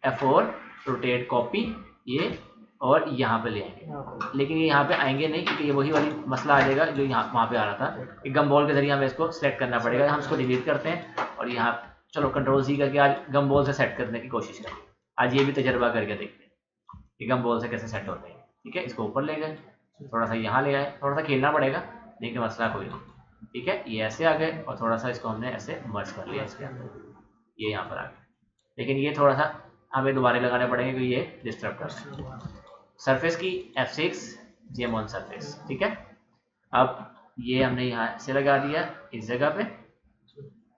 F4, रोटेट कॉपी ये, और यहाँ पे ले आएंगे। लेकिन ये यहाँ पे आएंगे नहीं, क्योंकि ये वही वाली मसला आ जाएगा जो यहाँ वहाँ पे आ रहा था कि गम बॉल के जरिए हमें इसको सेलेक्ट करना पड़ेगा। हम इसको डिलीट करते हैं और यहाँ चलो कंट्रोल C करके आज गम बॉल से सेट करने की कोशिश करें। आज ये भी तजर्बा करके देखते हैं कि गम बॉल से कैसे सेट होते हैं। ठीक है, इसको ऊपर ले गए, थोड़ा सा यहाँ ले आए, थोड़ा सा खेलना पड़ेगा लेकिन मसला कोई नहीं। ठीक है, ये ऐसे आ गए और थोड़ा सा इसको हमने ऐसे मर्ज कर लिया इसके अंदर, ये यहाँ पर आ गया। लेकिन ये थोड़ा सा हमें दोबारा लगाने पड़ेंगे क्योंकि ये डिस्टर्ब कर रहा है। सरफेस की F6 जेम ऑन सरफेस। ठीक है, अब ये हमने यहाँ से लगा दिया इस जगह पे,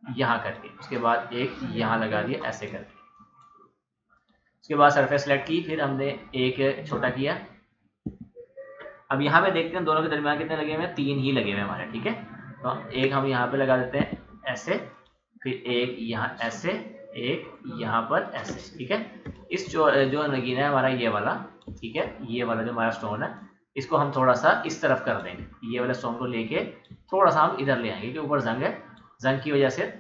यहाँ करके, उसके बाद एक यहाँ लगा दिया ऐसे करके। उसके बाद सरफेस सेलेक्ट की, फिर हमने एक छोटा किया। अब यहाँ पे देखते हैं दोनों के दरमियान कितने लगे हुए हैं, 3 ही लगे हुए हमारे। ठीक है, तो एक हम यहाँ पे लगा देते हैं ऐसे, फिर एक यहाँ ऐसे, एक यहाँ पर ऐसे। ठीक है, इस जो नगीना है हमारा ये वाला, ठीक है, ये वाला जो हमारा स्टोन है, इसको हम थोड़ा सा इस तरफ कर देंगे। ये वाला स्टोन को लेके थोड़ा सा हम इधर ले आएंगे, क्योंकि ऊपर जंग है, जंग की वजह से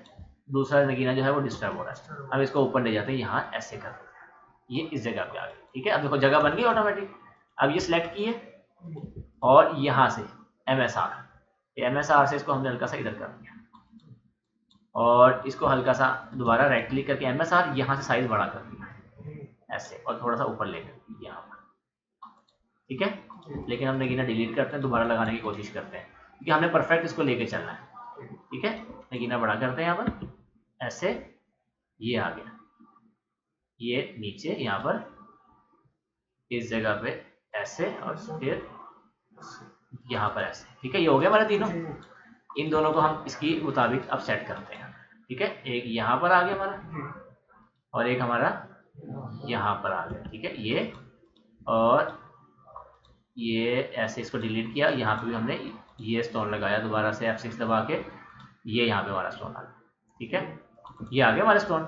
दूसरा नगीना जो है वो डिस्टर्ब हो रहा है। हम इसको ऊपर ले जाते हैं, यहाँ ऐसे कर देते हैं, ये इस जगह पे आ गई। ठीक है, अब देखो जगह बन गई ऑटोमेटिक। अब ये सिलेक्ट किए और यहाँ से MSR से इसको हमने हल्का सा इधर कर दिया, और इसको हल्का सा दोबारा राइट क्लिक करके MSR यहाँ से साइज बड़ा कर दिया ऐसे, और थोड़ा सा ऊपर लेकर यहाँ पर। ठीक है, लेकिन हम नगीना डिलीट करते हैं, दोबारा लगाने की कोशिश करते हैं, क्योंकि हमने परफेक्ट इसको लेके चलना है। ठीक है, नगीना बड़ा करते हैं यहाँ पर ऐसे, ये आ गया, ये नीचे यहाँ पर इस जगह पे ऐसे, और फिर यहाँ पर ऐसे। ठीक है, ये हो गया हमारे तीनों। इन दोनों को हम इसकी मुताबिक अब सेट करते हैं। ठीक है, एक यहाँ पर आ गया हमारा और एक हमारा यहाँ पर आ गया। ठीक है, ये और ये ऐसे इसको डिलीट किया, यहाँ पे भी हमने ये स्टोन लगाया दोबारा से F6 दबा के, ये यहाँ पे हमारा स्टोन आ गया। ठीक है, ये आ गया हमारे स्टोन।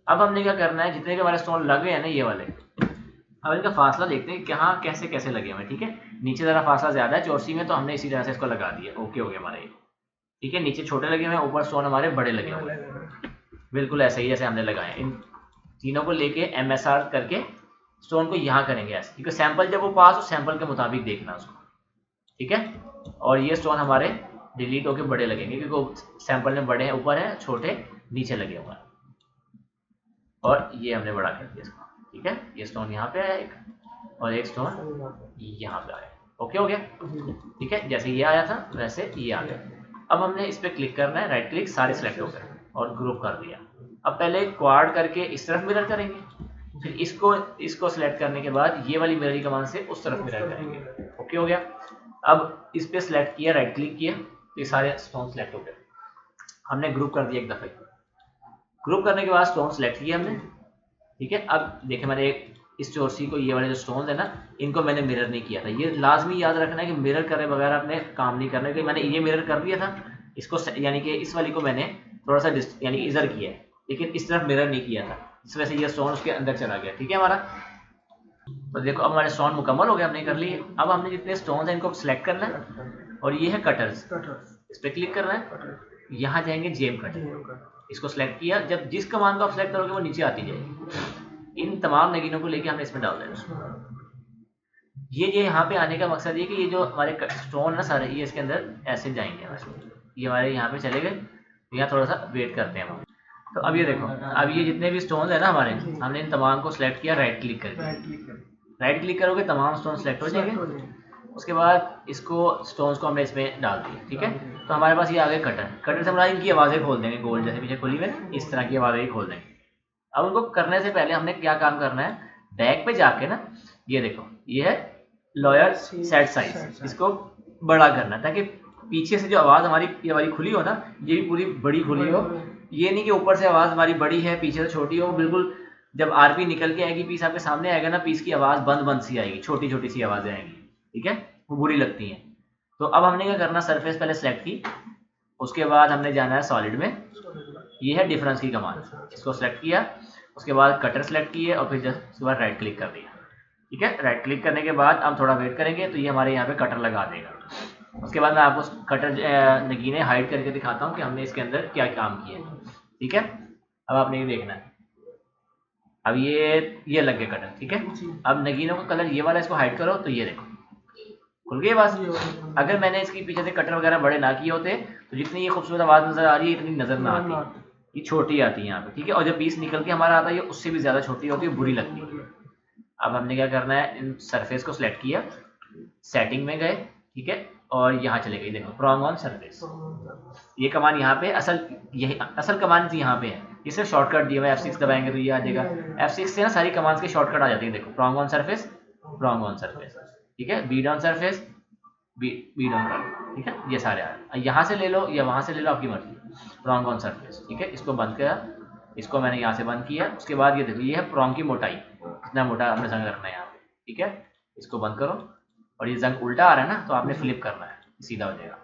अब हमने क्या करना है, जितने भी हमारे स्टोन लगे हैं ना ये वाले, अब इनका फासला देखते हैं कहाँ कैसे कैसे लगे हुए। ठीक है, नीचे ज़रा फासला ज़्यादा है चौरसी में, तो हमने इसी तरह से इसको लगा दिया। ओके हो गया हमारा ये। ठीक है, नीचे छोटे लगे हुए हैं, ऊपर स्टोन हमारे बड़े लगे हुए हैं, बिल्कुल ऐसे ही जैसे हमने लगाए। इन तीनों को लेके MSR करके स्टोन को यहाँ करेंगे ऐसे, क्योंकि सैंपल जब वो पास हो सैंपल के मुताबिक देखना उसको। ठीक है, और ये स्टोन हमारे डिलीट होके बड़े लगेंगे, क्योंकि सैंपल में बड़े हैं ऊपर है, छोटे नीचे लगे हुए हैं, और ये हमने बड़ा कर दिया इसको। ठीक है, ये स्टोन यहाँ पे आया एक, और एक स्टोन यहाँ पे आया। ओके हो गया। ठीक है, जैसे ये आया था वैसे ये आ गया। अब हमने इस पर क्लिक करना है, राइट क्लिक, सारे सिलेक्ट हो गए और ग्रुप कर दिया। अब पहले क्वाड करके इस तरफ मिरर करेंगे, फिर इसको सिलेक्ट करने के बाद ये वाली मिरर की कमांड से उस तरफ मिरर करेंगे। ओके हो गया। अब इस पे सिलेक्ट किया, राइट क्लिक किया, तो ये सारे स्टोन सिलेक्ट हो गए। हमने ग्रुप कर दिया एक दफे। ग्रुप करने के बाद स्टोन सिलेक्ट किया हमने। ठीक है, अब देखें मैंने इस चौरसी को, ये वाले जो स्टोन है ना, इनको मैंने मिरर नहीं किया था। ये लाजमी याद रखना है कि मिरर करे बगैर आपने काम नहीं करना, क्योंकि मैंने ये मिरर कर दिया था इसको, यानी कि इस वाली को मैंने थोड़ा सा यानी इधर किया है, लेकिन इस तरफ मिरर नहीं किया था, इस वजह से ये स्टोन उसके अंदर चला गया। ठीक है हमारा, तो देखो अब हमारे स्टोन मुकम्मल हो गए, हमने कर लिए। अब हमने जितने स्टोन हैं इनको सिलेक्ट करना है, और ये है कटर्स, इस पर क्लिक करना है, यहाँ जाएंगे जेम कटर, इसको सिलेक्ट किया। जब जिस कमांड को आप सिलेक्ट करोगे वो नीचे आती जाएगी। इन तमाम नगीनों को लेके हमने इसमें डाल देना। ये यहाँ पे आने का मकसद ये कि ये जो हमारे स्टोन ना सारे, ये इसके अंदर ऐसे जाएंगे हमारे, ये हमारे यहाँ पे चले गए। यहाँ थोड़ा सा वेट करते हैं हम। तो अब ये देखो, अब ये जितने भी स्टोन है ना हमारे, हमने इन तमाम को सिलेक्ट किया, राइट क्लिक करके। राइट क्लिक करोगे तमाम स्टोन सेलेक्ट हो जाएंगे। उसके बाद इसको स्टोन्स को हमने इसमें डाल दिए। ठीक है, तो हमारे पास ये आ गए कटर। कटर से हमारा इनकी आवाज़ें खोल देंगे, गोल जैसे पीछे खुली हुई है इस तरह की आवाज़ें ही खोल देंगे। अब उनको करने से पहले हमने क्या काम करना है, बैक पे जाके ना, ये देखो ये है लॉयर सेट साइज, इसको बड़ा करना, ताकि पीछे से जो आवाज़ हमारी ये वाली खुली हो ना, ये भी पूरी बड़ी खुली हो। ये नहीं कि ऊपर से आवाज़ हमारी बड़ी है पीछे से छोटी हो। बिल्कुल जब आरपी निकल के आएगी, पीस आपके सामने आएगा ना, पीस की आवाज़ बंद बंद सी आएगी, छोटी छोटी सी आवाज़ें आएंगी। ठीक है, वो बुरी लगती हैं। तो अब हमने क्या करना, सरफेस पहले सेलेक्ट की, उसके बाद हमने जाना है सॉलिड में। ये है डिफरेंस की कमांड, इसको सेलेक्ट किया, उसके बाद कटर सेलेक्ट किए, और फिर उसके बाद राइट क्लिक कर दिया। ठीक है। राइट क्लिक करने के बाद हम थोड़ा वेट करेंगे तो ये हमारे यहाँ पे कटर लगा देगा। उसके बाद मैं आपको कटर नगीने हाइड करके दिखाता हूँ कि हमने इसके अंदर क्या काम किया है। ठीक है, अब आपने ये देखना है। अब ये लग गया कटर। ठीक है, अब नगीनों का कलर ये वाला, इसको हाइड करो तो ये देखो खुल गई आवाज। अगर मैंने इसकी पीछे से कटर वगैरह बड़े ना किए होते तो जितनी ये खूबसूरत आवाज नजर आ रही है इतनी नजर ना आती, ये छोटी आती है यहाँ पे। ठीक है, और जब पीस निकल के हमारा आता है ये उससे भी ज्यादा छोटी होती है, बुरी लगती है। अब हमने क्या करना है, इन सरफेस को सिलेक्ट किया, सेटिंग में गए, ठीक है, और यहाँ चले गए। देखो प्रॉन्ग ऑन सरफेस, ये कमांड यहाँ पे यही असल कमांड यहाँ पे है। ये सिर्फ शॉर्टकट दिया हुआ है, F6 दबाएंगे तो ये आ जाएगा। F6 से ना सारी कमांड्स के शॉर्टकट आ जाती है। देखो prong on surface, prong on surface, ठीक है, be down surface, be down, ठीक है, ये सारे आ रहे हैं। यहाँ से ले लो या वहाँ से ले लो, आपकी मर्जी। प्रॉन्ग ऑन सरफेस, ठीक है, इसको बंद किया, इसको मैंने यहाँ से बंद किया। उसके बाद ये देखो, ये है प्रॉन्ग की मोटाई, कितना मोटा हमने जंग रखना है यहाँ पे। ठीक है, इसको बंद करो, और ये जंग उल्टा आ रहा है ना तो आपने फ्लिप करना है, सीधा हो जाएगा।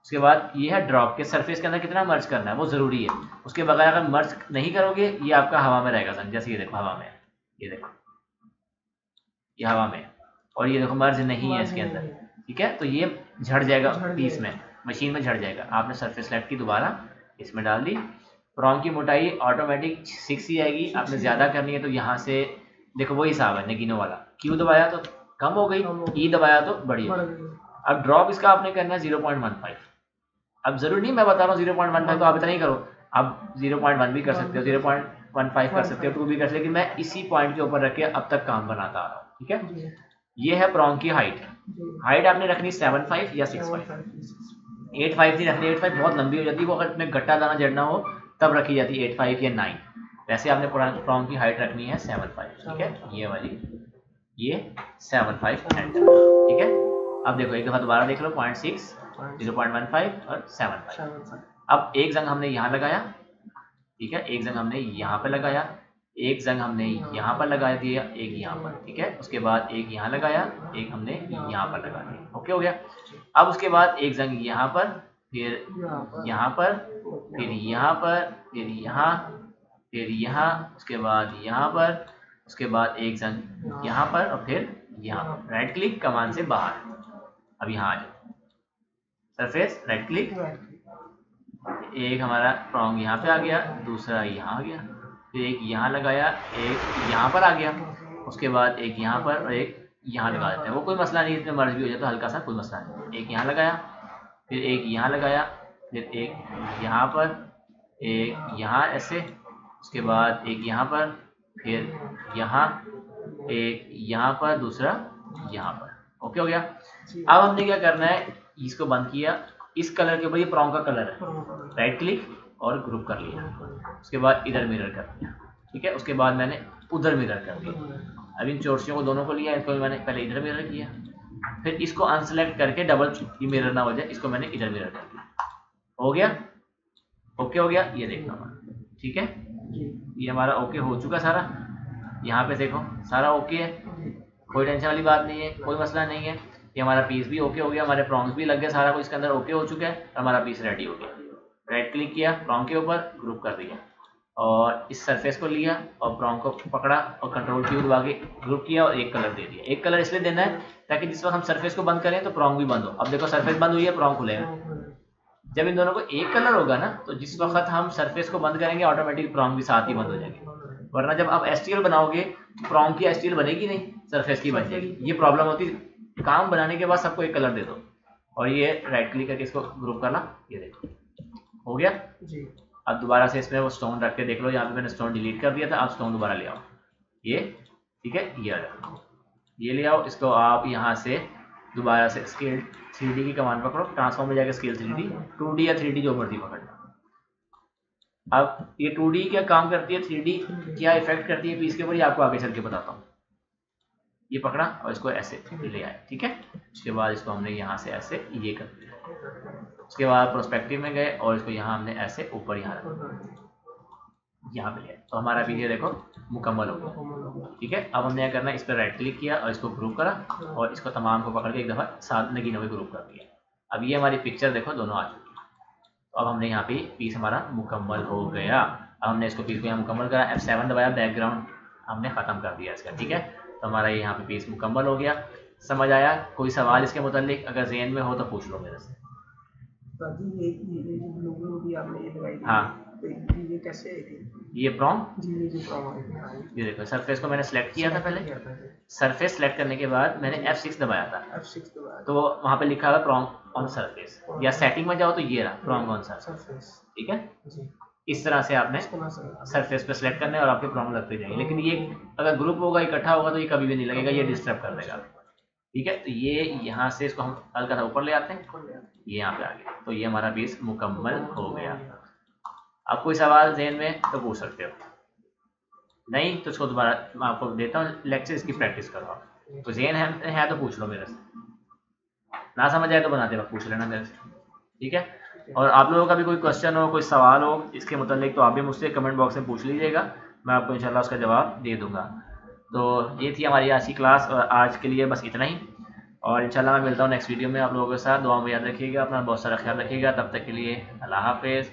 उसके बाद ये है ड्रॉप के सरफेस के अंदर कितना मर्ज करना है, वो जरूरी है। उसके बगैर अगर मर्ज नहीं करोगे ये आपका हवा में रहेगा जंग। जैसे ये देखो हवा में, ये देखो ये हवा में, और ये देखो मर्ज नहीं है इसके अंदर। ठीक है, तो ये झड़ जाएगा पीस में, मशीन में झड़ जाएगा। आपने सरफेस सेलेक्ट की, दोबारा इसमें डाल दी। प्रॉन्ग की मोटाई ऑटोमेटिक 6 ही आएगी। आपने ज्यादा करनी है तो यहाँ से देखो वही हिसाब है नगीनों वाला। क्यू दबाया तो कम हो गई, ई दबाया तो बड़ी हो गई। अब ड्रॉप इसका आपने करना है 0.15। अब जरूरी नहीं मैं बता रहा हूँ 0.15 तो आप इतना ही करो, आप 0.1 भी कर सकते हो, 0.15 कर सकते हो, 2 भी कर सकते हो, लेकिन मैं इसी पॉइंट के ऊपर रख के अब तक काम बनाता आ रहा हूँ। ठीक है, ये है प्रॉन्ग की हाइट। हाइट आपने रखनी 7.5 या 6.5, 8.5 नहीं रखनी, 8.5 बहुत लंबी हो जाती है, वो अगर तुम्हें गट्टा दाना जड़ना हो तब रखी जाती है 8.5 या 9। वैसे आपने प्रॉन्ग की हाइट रखनी है 7.5। ठीक है, ये वाली, ये 7.5 एंटर। ठीक है, अब देखो एक दफा दोबारा देख लो, 0.6, 0.15 और 7.5। अब एक जंग हमने यहाँ लगाया, ठीक है, एक जंग हमने यहाँ पे लगाया, एक जंग हमने यहाँ पर लगा दिया, एक यहाँ पर। ठीक है, उसके बाद एक यहाँ लगाया, एक हमने यहाँ पर लगा दिया। ओके हो गया। अब उसके बाद एक जंग यहाँ पर, फिर यहाँ पर, फिर यहाँ पर, फिर यहाँ, फिर यहाँ, उसके बाद यहाँ पर, उसके बाद एक जंग यहाँ पर, और फिर यहाँ पर। राइट क्लिक कमांड से बाहर, अब यहाँ आ जाओ, सरफेस राइट क्लिक, एक हमारा प्रॉन्ग यहाँ पे आ गया, दूसरा यहाँ आ गया, फिर एक यहाँ लगाया, एक यहाँ पर आ गया, उसके बाद एक यहाँ पर और एक यहाँ लगा देते हैं। वो कोई मसला नहीं, इसमें मर्ज भी हो जाए तो हल्का सा, कोई मसला नहीं। एक यहाँ लगाया, फिर एक यहाँ लगाया, फिर एक यहाँ पर, एक यहाँ ऐसे, उसके बाद एक यहाँ पर, फिर यहाँ, एक यहाँ पर, दूसरा यहाँ पर। ओके हो गया। अब हमने क्या करना है, इसको बंद किया, इस कलर के ऊपर, ये प्रॉन्ग का कलर है, राइट क्लिक और ग्रुप कर लिया, उसके बाद इधर मिरर कर दिया। ठीक है, उसके बाद मैंने उधर मिरर कर दिया। अब इन चोटियों को दोनों को लिया, इसको मैंने पहले इधर मिरर किया, फिर इसको अनसेलेक्ट करके डबल मिरर ना हो जाए, इसको मैंने इधर मिरर कर दिया। हो गया, ओके हो गया। ये देखना हमारा, ठीक है, ये हमारा ओके हो चुका सारा। यहाँ पे देखो सारा ओके है, कोई टेंशन वाली बात नहीं है, कोई मसला नहीं है। ये हमारा पीस भी ओके हो गया, हमारे प्रॉन्ग्स भी लग गए, सारा कुछ इसके अंदर ओके हो चुका है, हमारा पीस रेडी हो गया। राइट क्लिक किया, प्रॉन्ग के ऊपर ग्रुप कर दिया, और इस सरफेस को लिया और प्रॉन्ग को पकड़ा और कंट्रोल की दबा के ग्रुप किया और एक कलर दे दिया। एक कलर इसलिए देना है ताकि जिस वक्त हम सरफेस को बंद करें तो प्रॉन्ग भी बंद हो। अब देखो सरफेस बंद हुई है, प्रॉन्ग खुलेगा। जब इन दोनों को एक कलर होगा ना तो जिस वक्त हम सरफेस को बंद करेंगे ऑटोमेटिक प्रॉन्ग भी साथ ही बंद हो जाएंगे। वरना जब आप एसटीएल बनाओगे प्रॉन्ग की एसटीएल बनेगी नहीं, सरफेस की बन जाएगी। ये प्रॉब्लम होती है। काम बनाने के बाद सबको एक कलर दे दो, और ये राइट क्लिक करके इसको ग्रुप करना। ये देखो हो गया जी। अब दोबारा से इसमें वो स्टोन रख के देख लो, यहाँ पे मैंने स्टोन डिलीट कर दिया था, आप स्टोन दोबारा ले आओ। ये ठीक है, ये आ जाओ, ये ले आओ। इसको आप यहाँ से दोबारा से स्केल 3D की कमांड पकड़ो, ट्रांसफॉर्म में जाकर स्केल 3D, 2D या 3D जो मर्जी पकड़ना। अब ये 2D क्या काम करती है, 3D क्या इफेक्ट करती है पीस के ऊपर, ये आपको आगे चल के बताता हूँ। ये पकड़ा और इसको ऐसे ले आए, ठीक है। उसके बाद इसको हमने यहाँ से ऐसे ये कर दिया। उसके बाद प्रोस्पेक्टिव में गए और इसको यहाँ हमने ऐसे ऊपर यहाँ पे लिया, तो हमारा वीडियो देखो मुकम्मल हो गया। ठीक है, अब हमने क्या करना है, इस पर राइट क्लिक किया और इसको ग्रुप करा और इसको तमाम को पकड़ के एक दफ़ा साथ नगीनों में ग्रुप कर दिया। अब ये हमारी पिक्चर देखो दोनों आ चुकी है। तो अब हमने यहाँ पे पीस हमारा मुकम्मल हो गया। अब हमने इसको पीस को यहाँ मुकम्मल करा, F7 दबाया, बैकग्राउंड हमने ख़त्म कर दिया इसका। ठीक है, तो तो हमारा ये यहाँ पे पीस मुकम्मल हो गया। समझ आया? कोई सवाल इसके मुतालिक अगर ज़हन में हो तो पूछ लो मेरे से। ये जो ब्लू ब्लू भी आपने ये लगाई थी, हाँ, तो ये कैसे आई थी? ये प्रॉम, जी, ये जो प्रॉम आई थी, हाँ, ये देखो सरफेस को मैंने सेलेक्ट किया था पहले। किया था जी। सरफेस सेलेक्ट करने के बाद मैंने F6 दबाया था, F6 के बाद तो वहाँ पे लिखा हुआ प्रॉम ऑन सरफेस, या सेटिंग में जाओ तो ये रहा प्रॉम ऑन सरफेस। सरफेस, ठीक है, जी, इस तरह से आपने इस तरह से सरफेस पे सेलेक्ट करने और आपके प्रॉम लगते जाएंगे। लेकिन ये अगर ग्रुप होगा, इकट्ठा होगा, तो ये कभी भी नहीं लगेगा, ये डिस्टर्ब कर देगा। ठीक है, तो ये यहाँ से इसको हम हल्का सा ऊपर ले आते हैं, ये यहाँ पे आ गया, तो ये हमारा पीस मुकम्मल हो गया। अब कोई सवाल ज़हन में तो पूछ सकते हो, नहीं तो इसको दोबारा मैं आपको देता हूँ लेक्चर, इसकी प्रैक्टिस करो आप। तो ज़हन है तो पूछ लो मेरे से, ना समझ आए तो बनाते वक्त पूछ लेना मेरे से। ठीक है, और आप लोगों का भी कोई क्वेश्चन हो, कोई सवाल हो इसके मुतालिक, तो आप भी मुझसे कमेंट बॉक्स में पूछ लीजिएगा, मैं आपको इंशाल्लाह उसका जवाब दे दूंगा। तो ये थी हमारी आज की क्लास, और आज के लिए बस इतना ही, और इंशाल्लाह मैं मिलता हूँ नेक्स्ट वीडियो में आप लोगों के साथ। दुआ में याद रखिएगा, अपना बहुत सारा ख्याल रखिएगा, तब तक के लिए अल्लाह हाफिज़।